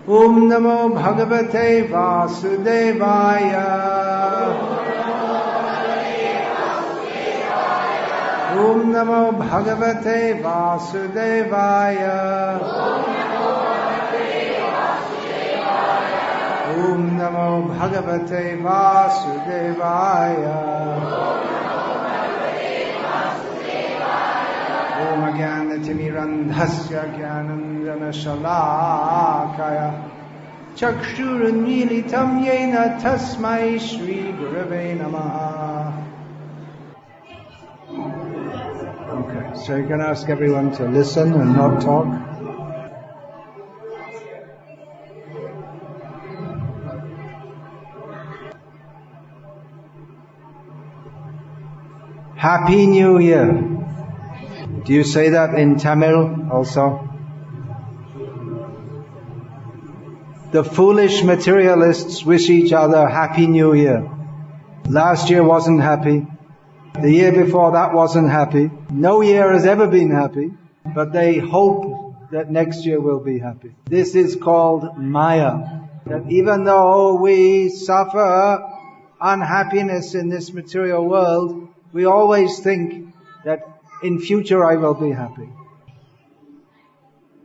Om Namo Bhagavate Vasudevaya. Om Namo Bhagavate Vasudevaya. Om Namo Bhagavate Vasudevaya. Om Jnanatirmirandhasya Jnanandjana Shalakaya Chakshurunmilitam Yena Tasmai Shri Gurave Namaha. Okay, so you can ask everyone to listen and not talk. Happy New Year. Do you say that in Tamil also? The foolish materialists wish each other Happy New Year. Last year wasn't happy. The year before that wasn't happy. No year has ever been happy, but they hope that next year will be happy. This is called Maya. That even though we suffer unhappiness in this material world, we always think that in future I will be happy.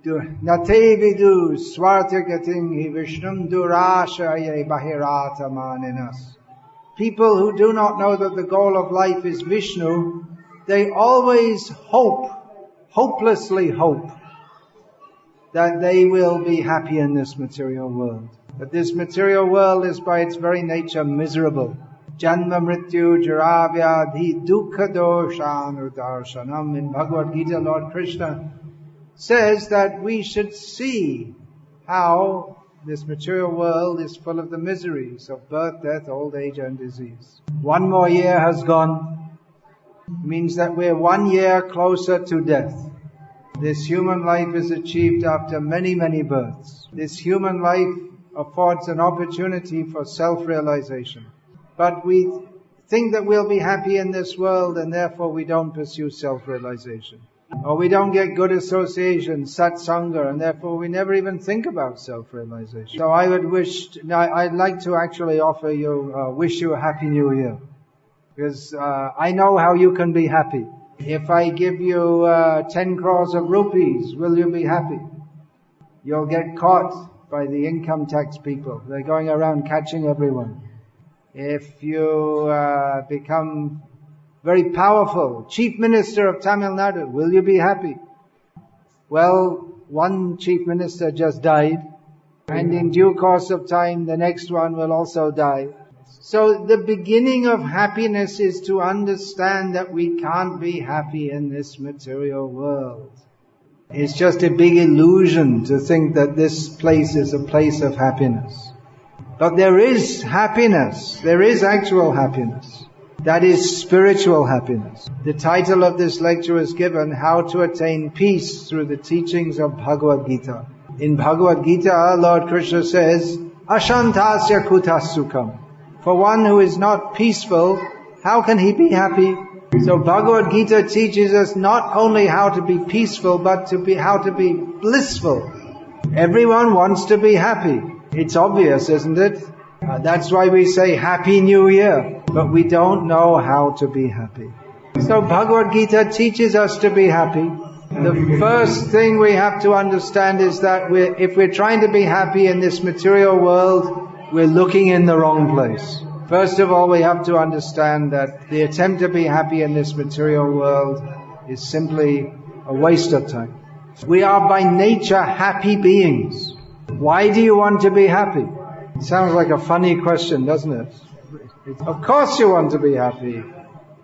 Nate vidu swartagating hi vishnum durashaye bahirata maninas. People who do not know that the goal of life is Vishnu, they always hopelessly hope, that they will be happy in this material world. But this material world is by its very nature miserable. Janma mrityu jaravyadhi dukkha doshan darshanam. In Bhagavad Gita, Lord Krishna says that we should see how this material world is full of the miseries of birth, death, old age and disease. One more year has gone. It means that we're 1 year closer to death. This human life is achieved after many, many births. This human life affords an opportunity for self-realization. But we think that we'll be happy in this world, and therefore we don't pursue self-realization. Or we don't get good association, satsanga, and therefore we never even think about self-realization. So I'd like to actually offer you, wish you a Happy New Year. Because I know how you can be happy. If I give you 10 crores of rupees, will you be happy? You'll get caught by the income tax people. They're going around catching everyone. If you become very powerful, Chief Minister of Tamil Nadu, will you be happy? Well, one Chief Minister just died, and in due course of time, the next one will also die. So the beginning of happiness is to understand that we can't be happy in this material world. It's just a big illusion to think that this place is a place of happiness. But there is happiness. There is actual happiness. That is spiritual happiness. The title of this lecture is given, How to Attain Peace Through the Teachings of Bhagavad Gita. In Bhagavad Gita, Lord Krishna says, Ashantasya kutasukam. For one who is not peaceful, how can he be happy? So Bhagavad Gita teaches us not only how to be peaceful, but how to be blissful. Everyone wants to be happy. It's obvious, isn't it? That's why we say Happy New Year. But we don't know how to be happy. So Bhagavad Gita teaches us to be happy. The first thing we have to understand is that if we're trying to be happy in this material world, we're looking in the wrong place. First of all, we have to understand that the attempt to be happy in this material world is simply a waste of time. We are by nature happy beings. Why do you want to be happy? It sounds like a funny question, doesn't it? Of course you want to be happy.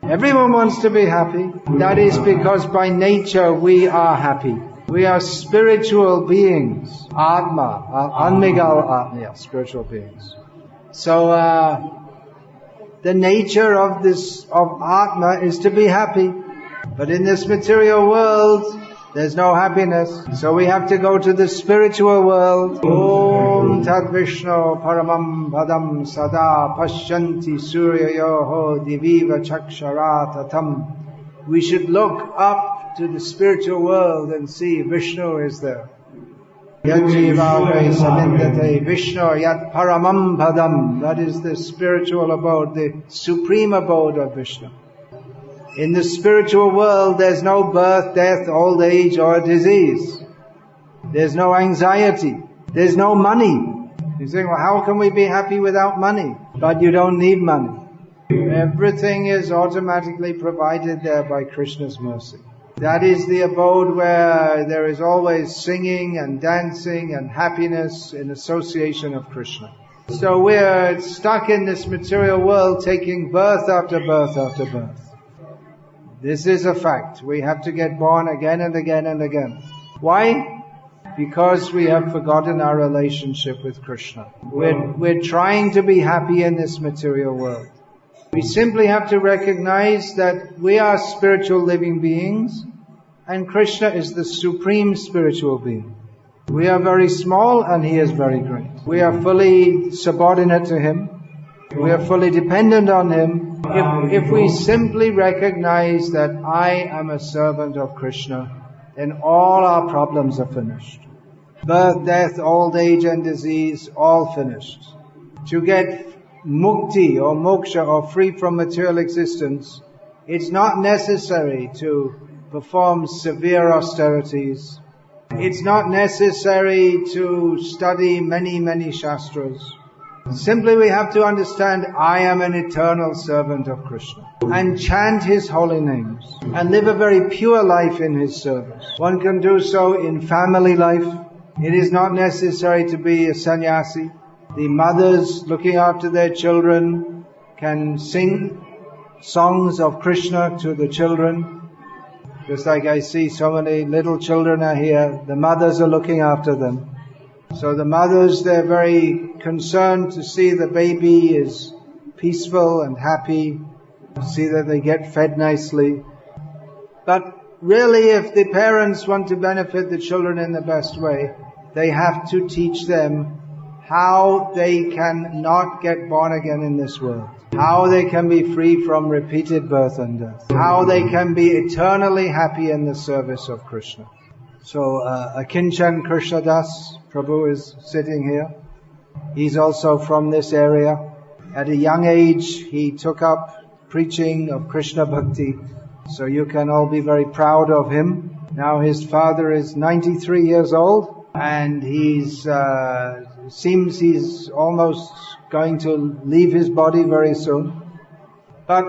Everyone wants to be happy. That is because by nature we are happy. We are spiritual beings. Atma, Anmigal Atma, spiritual beings. So, the nature of Atma is to be happy. But in this material world, there's no happiness. So we have to go to the spiritual world. Om Tad Vishnu Paramam Padam Sada Pashyanti Suryayoho Diviva Chakshara. We should look up to the spiritual world and see Vishnu is there. Yat jivave samindate Vishnu yat paramam padam. That is the spiritual abode, the supreme abode of Vishnu. In the spiritual world, there's no birth, death, old age, or disease. There's no anxiety. There's no money. You think, well, how can we be happy without money? But you don't need money. Everything is automatically provided there by Krishna's mercy. That is the abode where there is always singing and dancing and happiness in association of Krishna. So we're stuck in this material world taking birth after birth after birth. This is a fact. We have to get born again and again and again. Why? Because we have forgotten our relationship with Krishna. We're trying to be happy in this material world. We simply have to recognize that we are spiritual living beings and Krishna is the supreme spiritual being. We are very small and He is very great. We are fully subordinate to Him. We are fully dependent on Him. If we simply recognize that I am a servant of Krishna, then all our problems are finished. Birth, death, old age and disease, all finished. To get mukti or moksha or free from material existence, it's not necessary to perform severe austerities. It's not necessary to study many shastras. Simply we have to understand I am an eternal servant of Krishna and chant His holy names and live a very pure life in His service. One can do so in family life. It is not necessary to be a sannyasi. The mothers looking after their children can sing songs of Krishna to the children. Just like I see so many little children are here, the mothers are looking after them. So the mothers, they're very concerned to see the baby is peaceful and happy, to see that they get fed nicely. But really, if the parents want to benefit the children in the best way, they have to teach them how they can not get born again in this world, how they can be free from repeated birth and death, how they can be eternally happy in the service of Krishna. So Akinchan Krishnadas Prabhu is sitting here. He's also from this area. At a young age, he took up preaching of Krishna Bhakti. So you can all be very proud of him. Now his father is 93 years old and seems he's almost going to leave his body very soon. But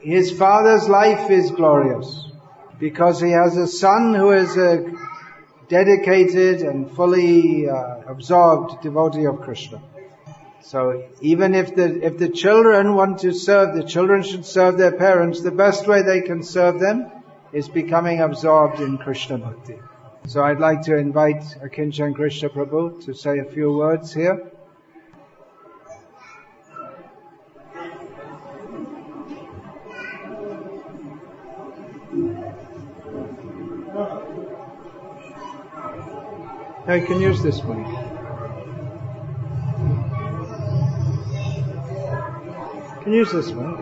his father's life is glorious because he has a son who is a dedicated and fully absorbed devotee of Krishna. So even if the children want to serve, the children should serve their parents. The best way they can serve them is becoming absorbed in Krishna Bhakti. So I'd like to invite Akinchan Krishna Prabhu to say a few words here. I can use this one. Can use this one.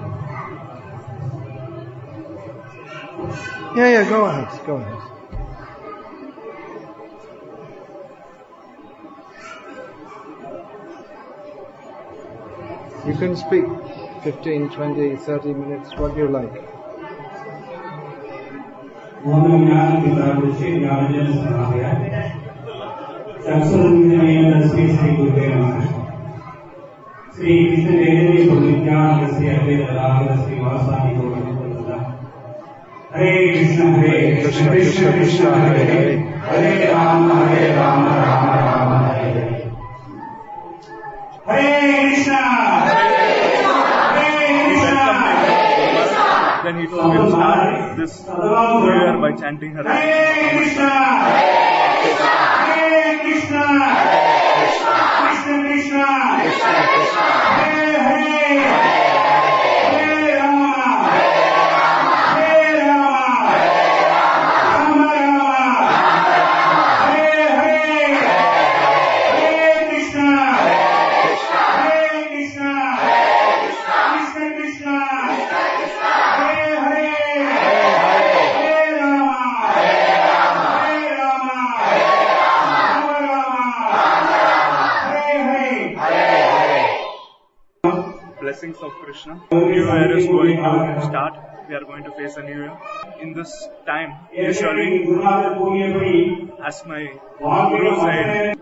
Yeah, go ahead. You can speak 15, 20, 30 minutes, what you like. Hare Krishna, Krishna Krishna, Hare Hare, Hare Rama, Rama Rama, Hare Hare. Hare Krishna, Hare Krishna. Then he will start this prayer by chanting Hare Krishna, Hare Krishna, Krishna Krishna, Hare Hare. blessings of Krishna. New year is going to start. We are going to face a new year. In this time, usually, as my guru said,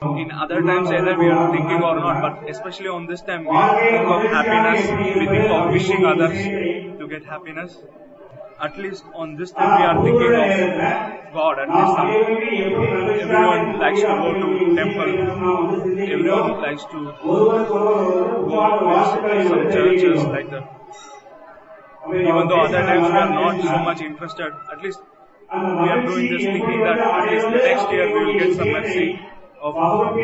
in other times either we are thinking or not, but especially on this time we think of happiness, we think of wishing others to get happiness. At least on this time we are thinking of God. At least everyone likes to go to temple, everyone likes to go to some churches like that. Even though other times we are not so much interested, at least we are doing this thinking that at least next year we will get some mercy of God.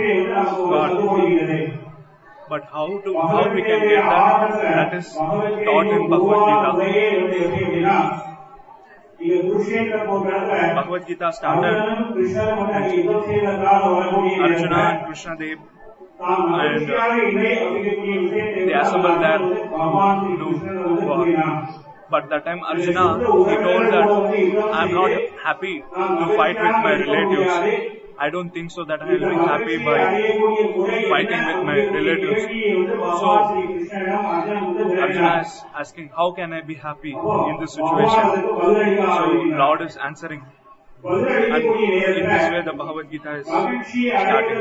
But how we can get that? That is taught in Bhagavad Gita. Bhagavad Gita started Arjuna and Krishna Dev, and they assembled there to war. But that time Arjuna, he told that I am not happy to fight with my relatives. I don't think so that I will be happy by fighting with my relatives. So Arjuna is asking, how can I be happy in this situation? So Lord is answering. And in this way the Bhagavad Gita is starting.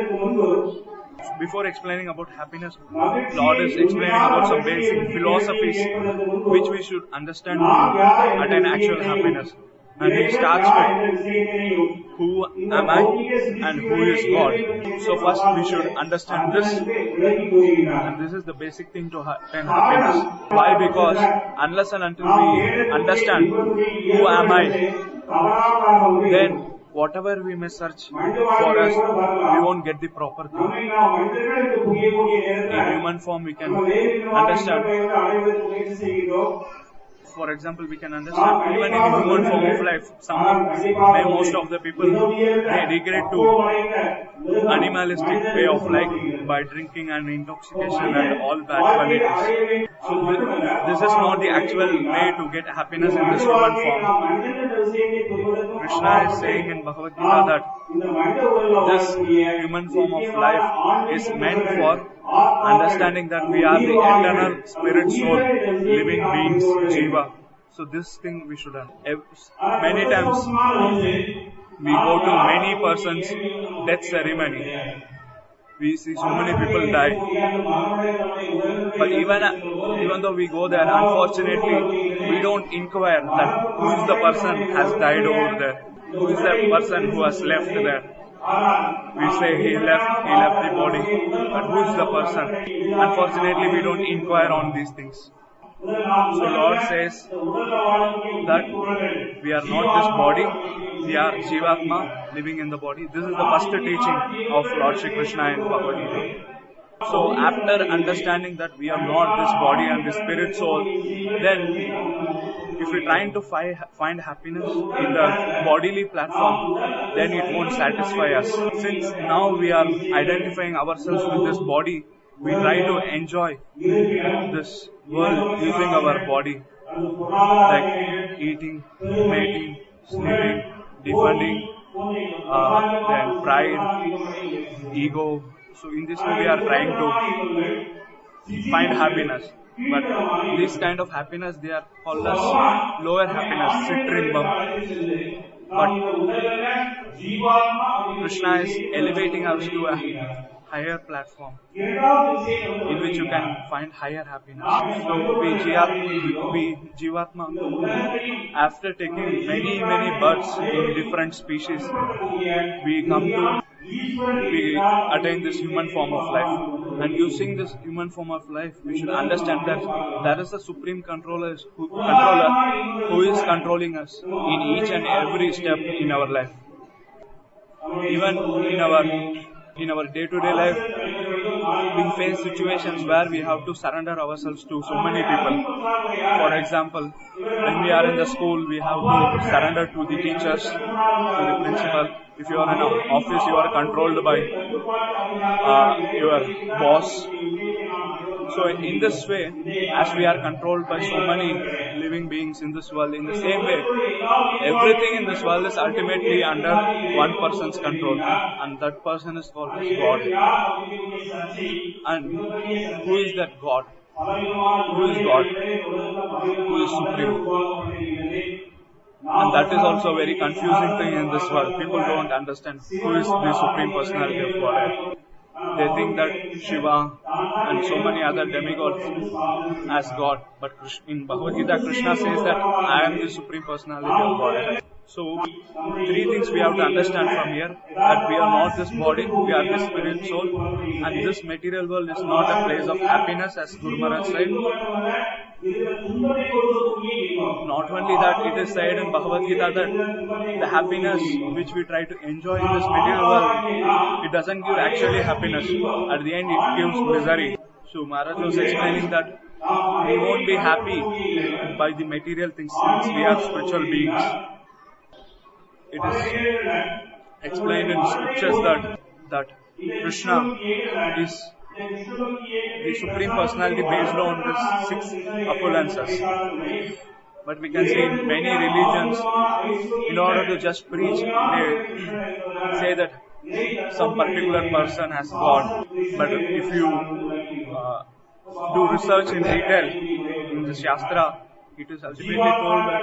Before explaining about happiness, Lord is explaining about some basic philosophies which we should understand to attain actual happiness. And it starts with who am I and who is God. So first we should understand this, and this is the basic thing to attain happiness. Why? Because unless and until we understand who am I, then whatever we may search for us, we won't get the proper thing. In human form we can understand. For example, we can understand even in human form of life, most of the people may regret to animalistic way of life by drinking and intoxication and all bad qualities. So this is not the actual way to get happiness in this human form. Krishna is saying in Bhagavad Gita that this human form of life is meant for understanding that we are the eternal spirit soul, living beings, Jiva. So this thing we should understand. Many times we go to many persons' death ceremony. We see so many people die. But even though we go there, unfortunately, we don't inquire that who is the person has died over there. Who is that person who has left there? We say he left the body, but who is the person? Unfortunately, we don't inquire on these things. So Lord says that we are not this body, we are Jivatma living in the body. This is the first teaching of Lord Shri Krishna in Bhagavad Gita. So after understanding that we are not this body and this spirit soul, then if we are trying to find happiness in the bodily platform, then it won't satisfy us. Since now we are identifying ourselves with this body, we try to enjoy this world using our body, like eating, mating, sleeping, defending, then pride, ego. So in this way we are trying to find happiness. But this kind of happiness, they are called as lower happiness, citrimbam. But Krishna is elevating us to a higher platform in which you can find higher happiness. So we Jivatma, after taking many births in different species, we attain this human form of life. And using this human form of life, we should understand that there is a supreme controller who is controlling us in each and every step in our life. Even in our day-to-day life, we face situations where we have to surrender ourselves to so many people. For example, when we are in the school, we have to surrender to the teachers, to the principal. If you are in an office, you are controlled by your boss. So in this way, as we are controlled by so many living beings in this world, in the same way, everything in this world is ultimately under one person's control, and that person is called God. And who is that God? who is God, who is supreme. And that is also a very confusing thing in this world. People don't understand who is the Supreme Personality of Godhead. They think that Shiva and so many other demigods as God. But in Bhagavad Gita, Krishna says that I am the Supreme Personality of Godhead. So, three things we have to understand from here, that we are not this body, we are the spirit soul, and this material world is not a place of happiness, as Guru Maharaj said. Not only that, it is said in Bhagavad Gita that the happiness which we try to enjoy in this material world, it doesn't give actually happiness. At the end, it gives misery. So, Maharaj was explaining that we won't be happy by the material things since we are spiritual beings. It is explained in scriptures that Krishna is the Supreme Personality based on the 6 opulences. But we can see in many religions, in order to just preach, they say that some particular person has God. But if you do research in detail in the Shastra, it is ultimately told that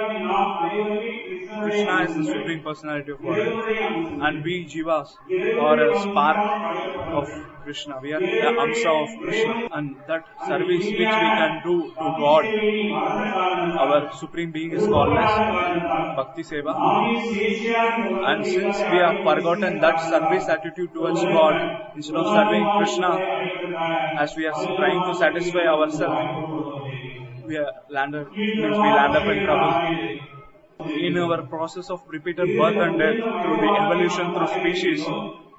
Krishna is the Supreme Personality of Godhead, and we Jivas are a spark of Krishna. We are the Amsa of Krishna, and that service which we can do to God, our Supreme Being, is called as Bhakti Seva. And since we have forgotten that service attitude towards God, instead of serving Krishna as we are trying to satisfy ourselves, we land up in trouble. In our process of repeated birth and death, through the evolution through species,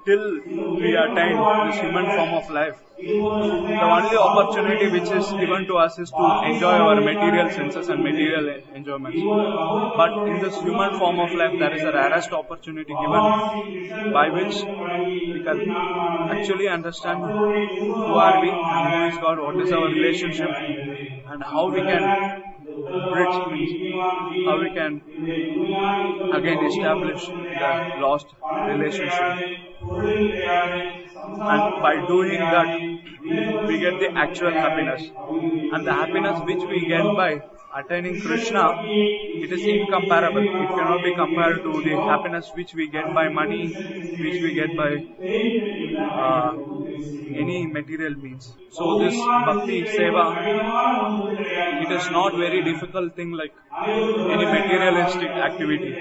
till we attain this human form of life, the only opportunity which is given to us is to enjoy our material senses and material enjoyments. But in this human form of life, there is a rarest opportunity given by which we can actually understand who are we and who is God, what is our relationship, and how we can bridge, how we can again establish the lost relationship. And by doing that, we get the actual happiness. And the happiness which we get by attaining Krishna, it is incomparable. It cannot be compared to the happiness which we get by money, which we get by any material means. So this Bhakti Seva, it is not very difficult thing like any materialistic activity.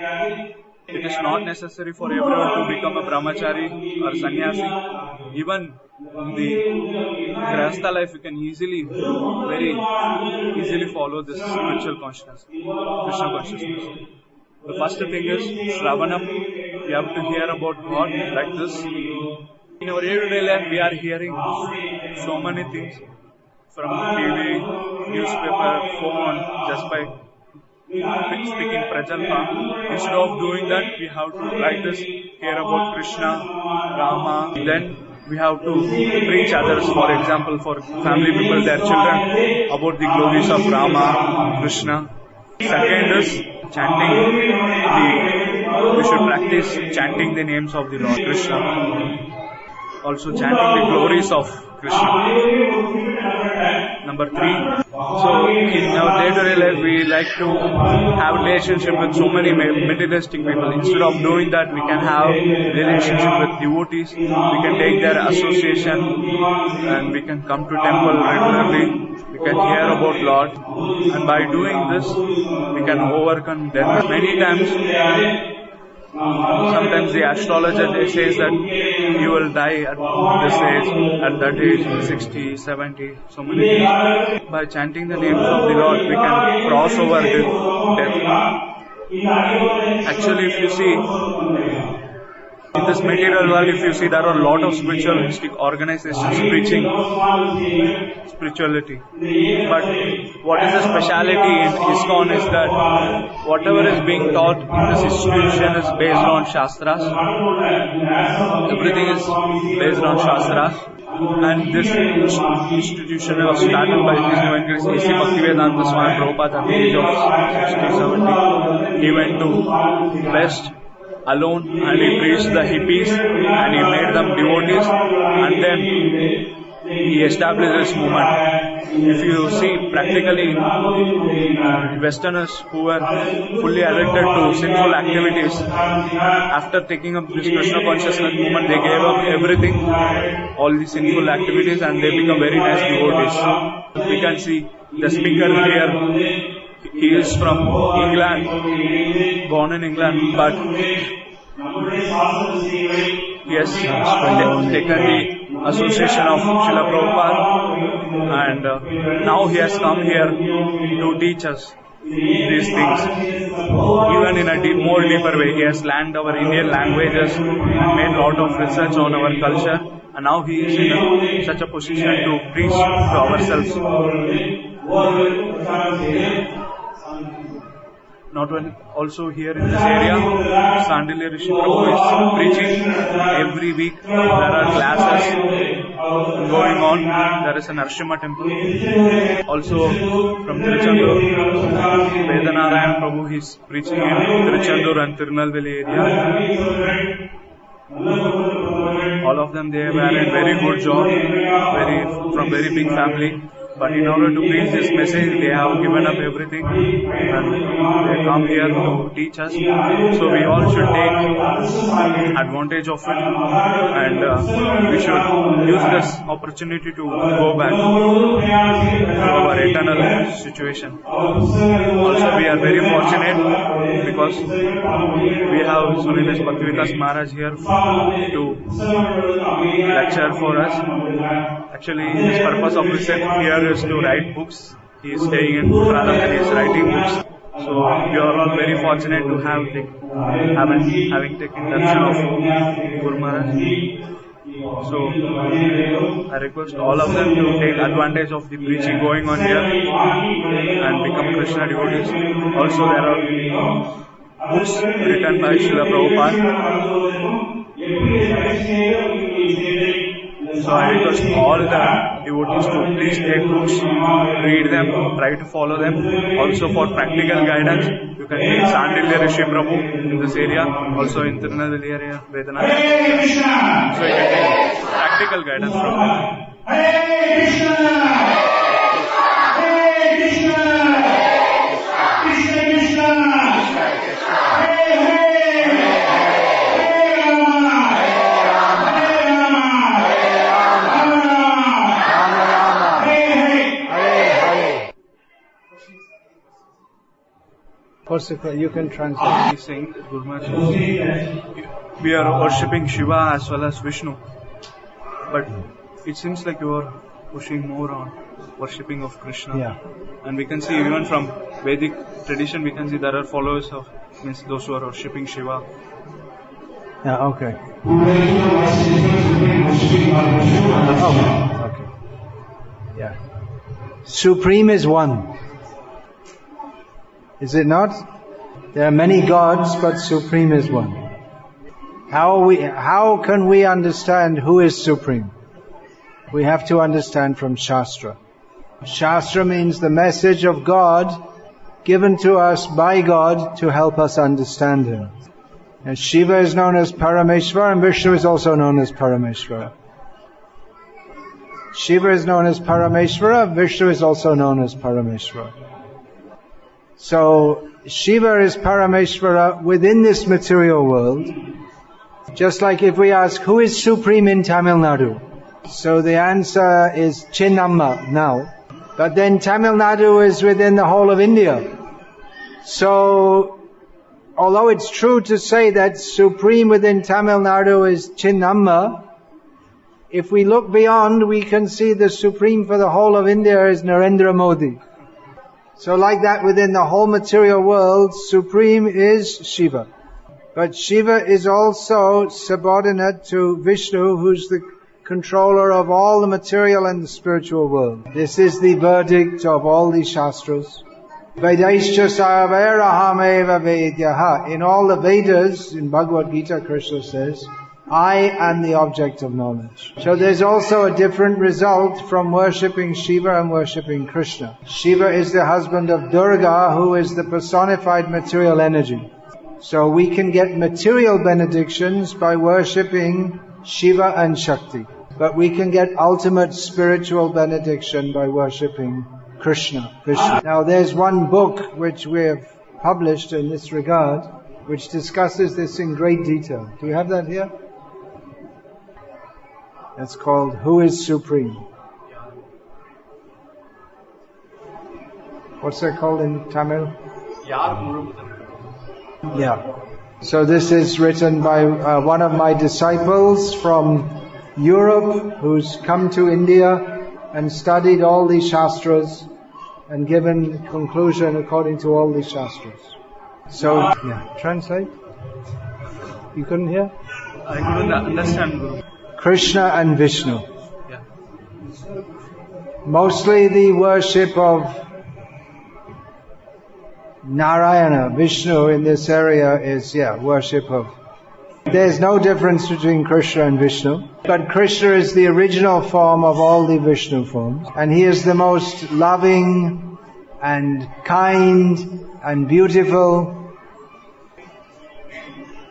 It is not necessary for everyone to become a brahmachari or sannyasi. Even in the grahastha life, you can very easily follow this spiritual consciousness, Krishna consciousness. The first thing is Shravanam. We have to hear about God like this. In our everyday life, we are hearing so many things from TV, newspaper, phone, just by speaking Prajalpa. Instead of doing that, we have to like this, hear about Krishna, Rama, then we have to preach others, for example, for family people, their children, about the glories of Rama, Krishna. Second is chanting. We should practice chanting the names of the Lord Krishna. Also chanting the glories of Krishna. Number 3, so in our day-to-day life, we like to have relationship with so many materialistic people. Instead of doing that, we can have relationship with devotees. We can take their association, and we can come to temple regularly. We can hear about Lord, and by doing this, we can overcome death. Many times, sometimes the astrologer says that you will die at this age, at that age, 60, 70, so many things. By chanting the names of the Lord, we can cross over death. Actually, if you see, in this material world, if you see, there are a lot of spiritualistic organizations preaching spirituality. But what is the speciality in ISKCON is that whatever is being taught in this institution is based on Shastras. Everything is based on Shastras. And this institution was started by His Evangelist A.C. Bhaktivedanta Swami Prabhupada at the age of 60, 70. He went to West alone and he preached the hippies and he made them devotees, and then he established this movement. If you see practically Westerners who were fully addicted to sinful activities, after taking up this Krishna consciousness movement, they gave up everything, all the sinful activities, and they become very nice devotees. We can see the speaker here. He is from England, born in England, but he has taken the association of Srila Prabhupada, and now he has come here to teach us these things, even in a more deeper way. He has learned our Indian languages and made a lot of research on our culture, and now he is in such a position to preach to ourselves. Not only, also here in this area, Sandilya Rishi Prabhu is preaching every week. There are classes going on. There is an Arshima temple. Also from Tiruchendur, Vedanarayan Prabhu is preaching in Tiruchendur and Tirunelveli area. All of them, they were in very good job, from very big family. But in order to preach this message, they have given up everything and they come here to teach us. So we all should take advantage of it, and we should use this opportunity to go back to our eternal situation. Also, we are very fortunate because we have Holiness Bhakti Vikasa Maharaj here to lecture for us. Actually, his purpose of visit here is to write books. He is staying in Courtallam and he is writing books. So we are all very fortunate to have having taken darshan of Guru Maharaj. So I request all of them to take advantage of the preaching going on here and become Krishna devotees. Also, there are books written by Srila Prabhupada. So I request all the devotees to please take books, read them, try to follow them. Also for practical guidance, you can take Sandilya Rishi Prabhu in this area, also in Tirunelveli area, Vedanarayan. So you can take practical guidance from them. Hare Krishna! Hare Krishna! Krishna Krishna! Hare Hare! You can translate. He's saying that Guru Maharaj, we are worshipping Shiva as well as Vishnu, but it seems like you are pushing more on worshipping of Krishna. Yeah. And we can see even from Vedic tradition, we can see there are followers of those who are worshipping Shiva. Yeah. Okay. Okay. Yeah. Supreme is one. Is it not? There are many gods, but Supreme is one. How can we understand who is Supreme? We have to understand from Shastra. Shastra means the message of God given to us by God to help us understand Him. And Shiva is known as Parameshvara and Vishnu is also known as Parameshvara. Shiva is known as Parameshvara, Vishnu is also known as Parameshvara. So, Shiva is Parameshvara within this material world. Just like if we ask, who is supreme in Tamil Nadu? So the answer is Chinnamma now. But then Tamil Nadu is within the whole of India. So, although it's true to say that supreme within Tamil Nadu is Chinnamma, if we look beyond, we can see the supreme for the whole of India is Narendra Modi. So like that within the whole material world, supreme is Shiva. But Shiva is also subordinate to Vishnu, who's the controller of all the material and the spiritual world. This is the verdict of all the Shastras. Vedaischa sarverahameva vedyaha. In all the Vedas, in Bhagavad Gita, Krishna says, I am the object of knowledge. So there's also a different result from worshipping Shiva and worshipping Krishna. Shiva is the husband of Durga, who is the personified material energy. So we can get material benedictions by worshipping Shiva and Shakti. But we can get ultimate spiritual benediction by worshipping Krishna, Vishnu. Now there's one book which we have published in this regard, which discusses this in great detail. Do we have that here? It's called Who is Supreme? What's that called in Tamil? Yeah. So this is written by one of my disciples from Europe, who's come to India and studied all these shastras and given conclusion according to all these shastras. So, yeah, translate. You couldn't hear? I couldn't understand, Guru. Krishna and Vishnu. Yeah. Mostly the worship of Narayana, Vishnu in this area is, worship of. There's no difference between Krishna and Vishnu, but Krishna is the original form of all the Vishnu forms, and he is the most loving and kind and beautiful.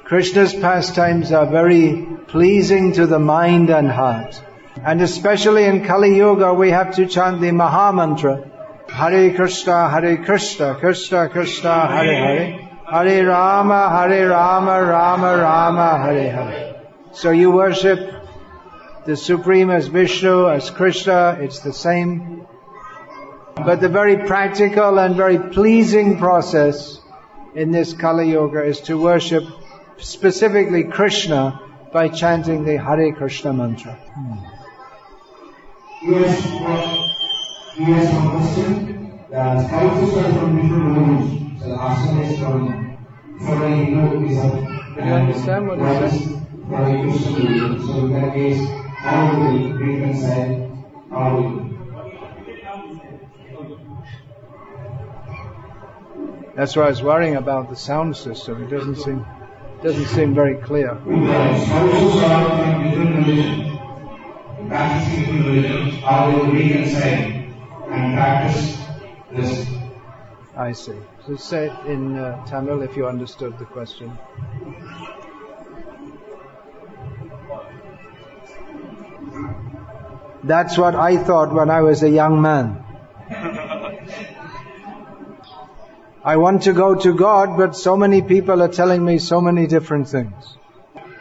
Krishna's pastimes are very pleasing to the mind and heart. And especially in Kali Yuga, we have to chant the Maha Mantra. Hare Krishna, Krishna Krishna, Hare Hare. Hare Rama, Rama Rama, Hare Hare. So you worship the Supreme as Vishnu, as Krishna, it's the same. But the very practical and very pleasing process in this Kali Yuga is to worship specifically Krishna by chanting the Hare Krishna mantra. Yes, one question. The spouses are from different rooms. So the asana is from Hindu Islam. Do you understand what he says? For a Christian religion. So in that case, how do we reconcile? How do we? That's why I was worrying about the sound system. It doesn't seem very clear. Spouses are from different religions. Practicing different religions. How do we reconcile and practice this? I see. So say it in Tamil if you understood the question. That's what I thought when I was a young man. I want to go to God, but so many people are telling me so many different things.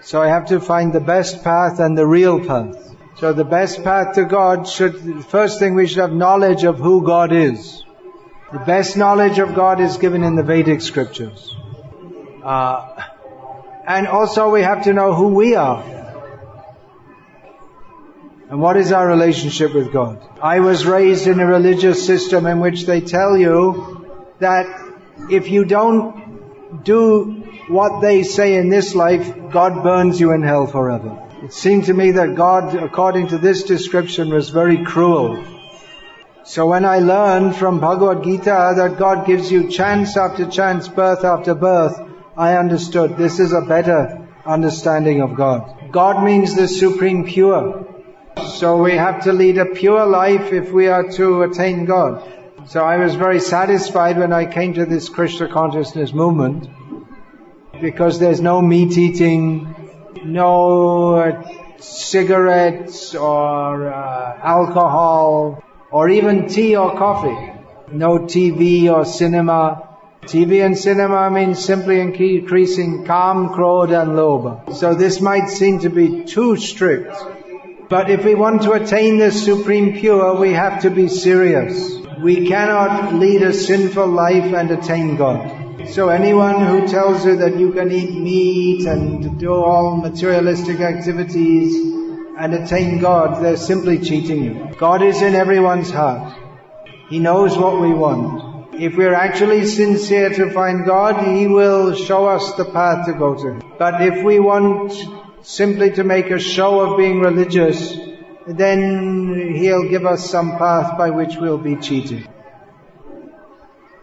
So I have to find the best path and the real path. So the best path to God first thing we should have knowledge of who God is. The best knowledge of God is given in the Vedic scriptures. And also we have to know who we are. And what is our relationship with God? I was raised in a religious system in which they tell you that if you don't do what they say in this life, God burns you in hell forever. It seemed to me that God, according to this description, was very cruel. So when I learned from Bhagavad Gita that God gives you chance after chance, birth after birth, I understood this is a better understanding of God. God means the supreme pure. So we have to lead a pure life if we are to attain God. So I was very satisfied when I came to this Krishna consciousness movement, because there's no meat eating, no cigarettes or alcohol, or even tea or coffee. No TV or cinema. TV and cinema means simply increasing Kam, Krodha and Lobha. So this might seem to be too strict. But if we want to attain this supreme pure, we have to be serious. We cannot lead a sinful life and attain God. So anyone who tells you that you can eat meat and do all materialistic activities and attain God, they're simply cheating you. God is in everyone's heart. He knows what we want. If we're actually sincere to find God, He will show us the path to go to Him. But if we want simply to make a show of being religious, then He'll give us some path by which we'll be cheated.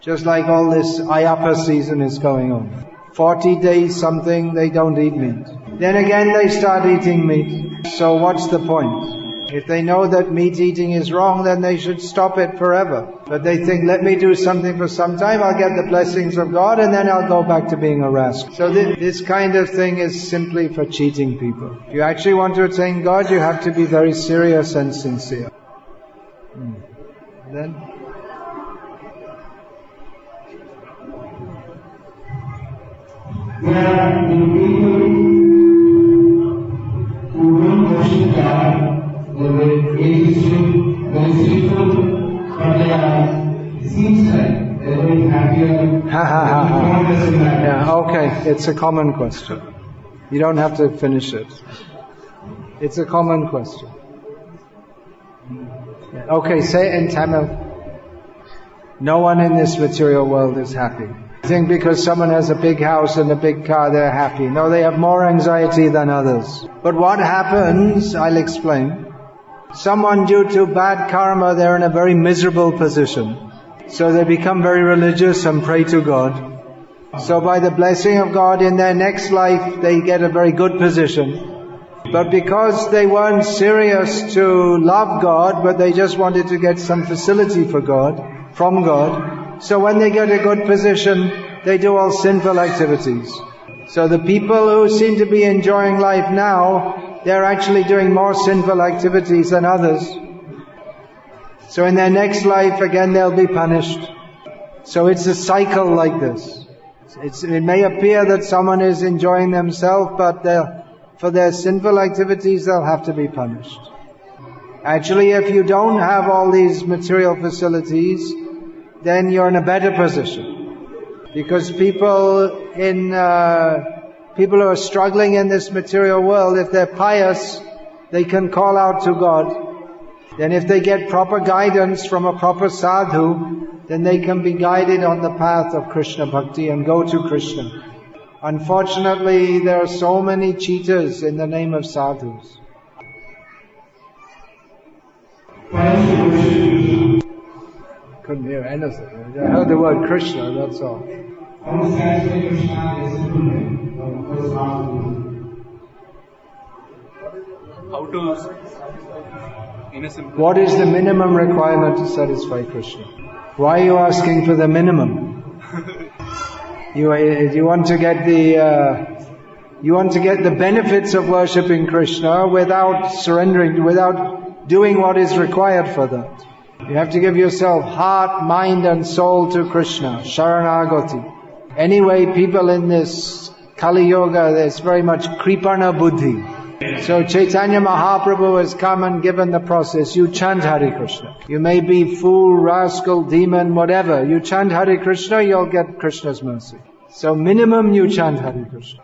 Just like all this Ayappa season is going on. 40 days something, they don't eat meat. Then again they start eating meat. So what's the point? If they know that meat eating is wrong, then they should stop it forever. But they think, let me do something for some time, I'll get the blessings of God, and then I'll go back to being a rascal. So this kind of thing is simply for cheating people. If you actually want to attain God, you have to be very serious and sincere. Then? There are people who don't worship God, they are atheistic, very sinful, but it seems like they are very happier. Yeah, okay, it's a common question. You don't have to finish it. It's a common question. Okay, say it in Tamil. No one in this material world is happy. I think because someone has a big house and a big car, they're happy. No, they have more anxiety than others. But what happens, I'll explain. Someone, due to bad karma, they're in a very miserable position. So they become very religious and pray to God. So by the blessing of God, in their next life, they get a very good position. But because they weren't serious to love God, but they just wanted to get some facility for God, from God, so when they get a good position, they do all sinful activities. So the people who seem to be enjoying life now, they're actually doing more sinful activities than others. So in their next life, again, they'll be punished. So it's a cycle like this. It may appear that someone is enjoying themselves, but for their sinful activities, they'll have to be punished. Actually, if you don't have all these material facilities, then you're in a better position. Because people who are struggling in this material world, if they're pious, they can call out to God. Then if they get proper guidance from a proper sadhu, then they can be guided on the path of Krishna Bhakti and go to Krishna. Unfortunately, there are so many cheaters in the name of sadhus. Couldn't hear anything. I heard the word Krishna, that's all. How to, in a simple... What is the minimum requirement to satisfy Krishna? Why are you asking for the minimum? You want to get the benefits of worshipping Krishna without surrendering, without doing what is required for that. You have to give yourself heart, mind and soul to Krishna, Sharanagati. Anyway, people in this Kali Yoga, there's very much Kripana Buddhi. So Chaitanya Mahaprabhu has come and given the process. You chant Hare Krishna. You may be fool, rascal, demon, whatever. You chant Hare Krishna, you'll get Krishna's mercy. So minimum you chant Hare Krishna.